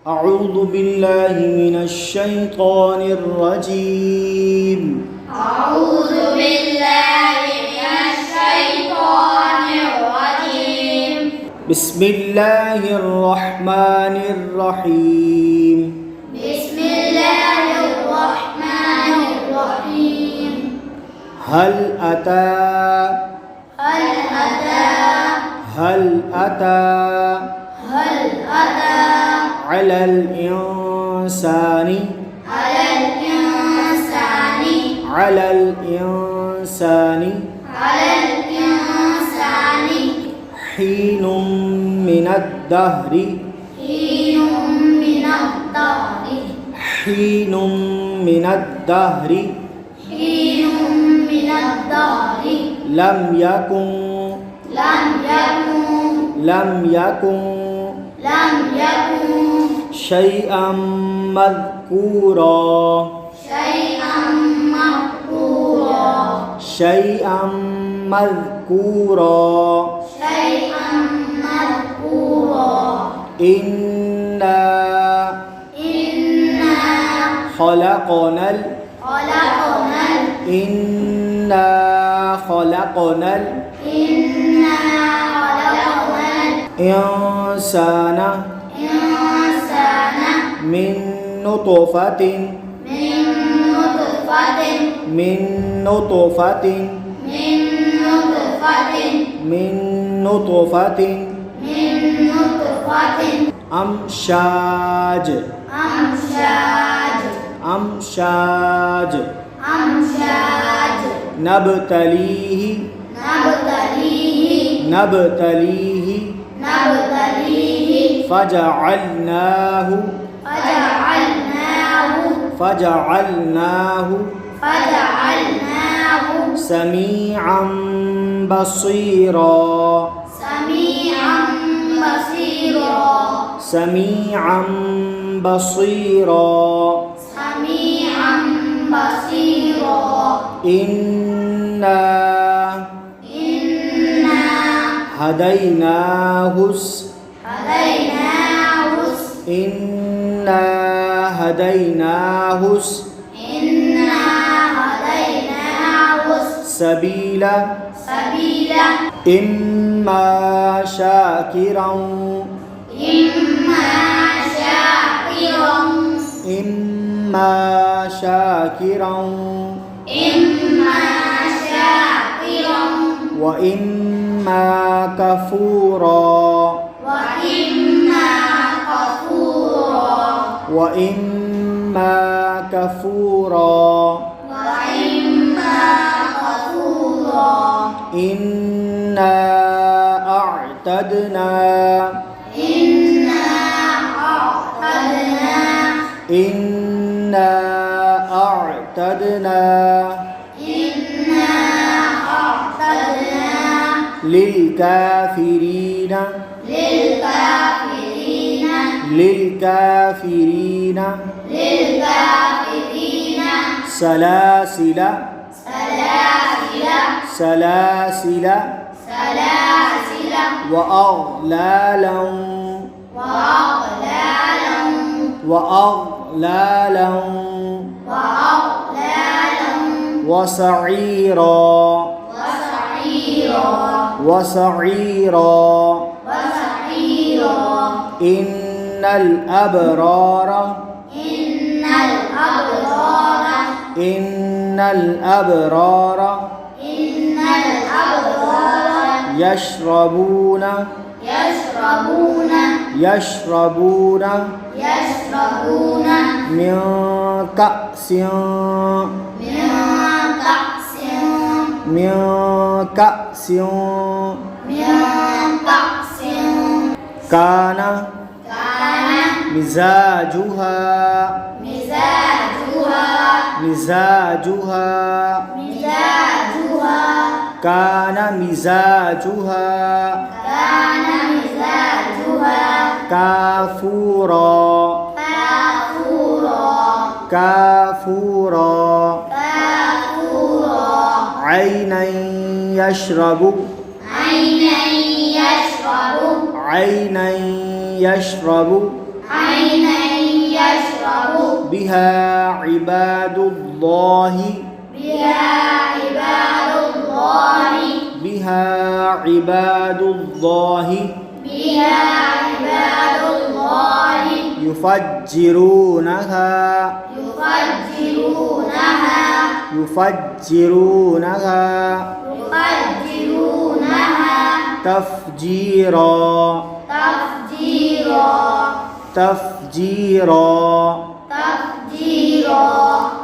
أعوذ بالله من الشيطان الرجيم. أعوذ بالله من الشيطان الرجيم. بسم الله الرحمن الرحيم. بسم الله الرحمن الرحيم. هل أتى هل أتى هل أتى هل أتى على الإنسان على الإنسان على الإنسان على الإنسان حين من الدهر حين من الدهر حين من الدهر حين من الدهر لم يكن لم يكن لم يكن لم يكن شيئا مذكورا شيئا مذكورا شيئا مذكورا شيئا مذكورا إنا إنا خلقنا إنا خلقنا إنا خلقنا الإنسان الإنسان من نطفة من نطفة من نطفة من نطفة من نطفة من نطفة أمشاج أمشاج أمشاج أمشاج نبتليه نبتليه نبتليه نبتليه فجعلناه فجعلناه فجعلناه فجعلناه سميعا بصيرا سميعا بصيرا سميعا بصيرا سميعا بصيرا إنا إنا هديناه هديناه إنا هديناه إنا هديناه سبيلا سبيلا إما شاكرا إما شاكرا إما شاكرا إما شاكرا وإما كفورا وإما كفورا وإما كفورا وإما كفورا إنا أعتدنا إنا أعتدنا إنا أعتدنا إنا أعتدنا للكافرين للكافرين للكافرين للكافرين سلاسل سلاسل سلاسل سلاسل وأغلالا وأغلالا وأغلالا وأغلالا وسعيرا وسعيرا وسعيرا وسعيرا إن الأبرار إن الأبرار إن الأبرار إن الأبرار يشربون يشربون يشربون يشربون من كأس من كأس من كأس من كأس كان كان مزاجها مزاجها مزاجها مزاجها كان مزاجها كان مزاجها كافورا كافورا كافورا كافورا عينا يشرب عينا يشرب عينا يشرب عينا بها عباد الله بها عباد الله بها عباد الله بها عباد الله يفجرونها يفجرونها يفجرونها يفجرونها تفجيرا تفجيرا تفجيرا تفجيرا